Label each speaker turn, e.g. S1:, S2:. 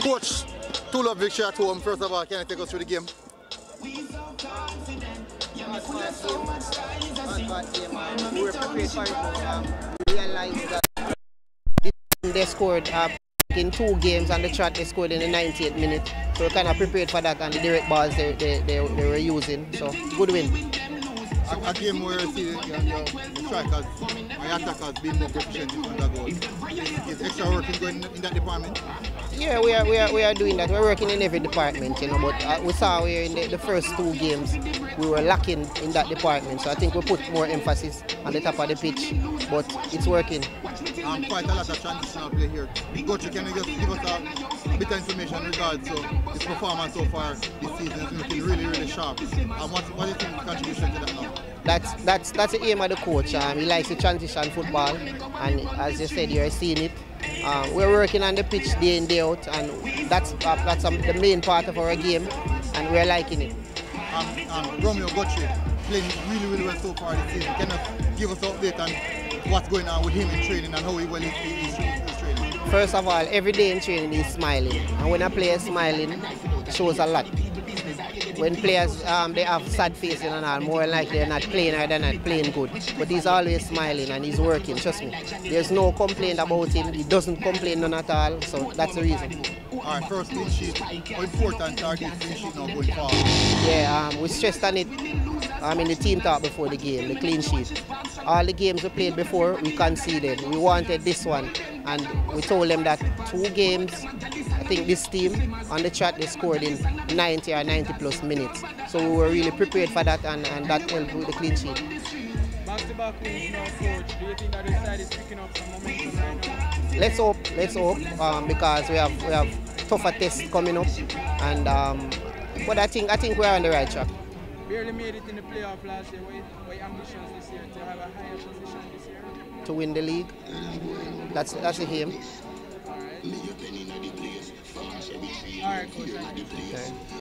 S1: Coach, 2-0 victory at home. First of all, can you take us through the game?
S2: We were prepared for it. We realized that they scored in 2 games and the trot they scored in the 98th minute. So we kind of prepared for that and the direct balls they were using. So good win.
S1: A game where you see your strikers or your attackers being more proficient in front of goals. Is extra work going in that department?
S2: Yeah, we are doing that. We're working in every department, you know. But we saw in the first 2 games we were lacking in that department. So I think we put more emphasis on the top of the pitch, but it's working.
S1: Quite a lot of transitional play here. Coach, can you just give us a bit of information regards to his performance so far this season? It's looking really sharp. What do you think the contribution to that now?
S2: That's the aim of the coach. He likes to transition football, and as you said, you're seeing it. We're working on the pitch day in, day out, and that's the main part of our game, and we're liking it.
S1: Romeo Gotchi playing really well so far this season. Can you give us an update on what's going on with him in training and how he's training?
S2: First of all, every day in training he's smiling, and when a player is smiling, it shows a lot. When players they have sad faces and all, more likely they're not playing or they're not playing good. But he's always smiling and he's working, trust me. There's no complaint about him, he doesn't complain none at all, so that's the reason.
S1: Alright, first clean sheet. How important are these clean sheet now going forward?
S2: Yeah, we stressed on it in the team talk before the game, the clean sheet. All the games we played before, we conceded. We wanted this one, and we told them that 2 games, I think this team on the chat they scored in 90 or 90 plus minutes. So we were really prepared for that, and that helped with the clean sheet.
S3: Back-to-back wins now, coach. Do you think that this side is picking up some momentum right now?
S2: Let's hope, because we have tougher tests coming up, and but I think we're on the right track.
S3: Barely made it in the playoff last year. What your ambitions this year to have a higher position this year?
S2: To win the league. That's the aim.
S3: All right, coach. Thank you.
S2: Okay.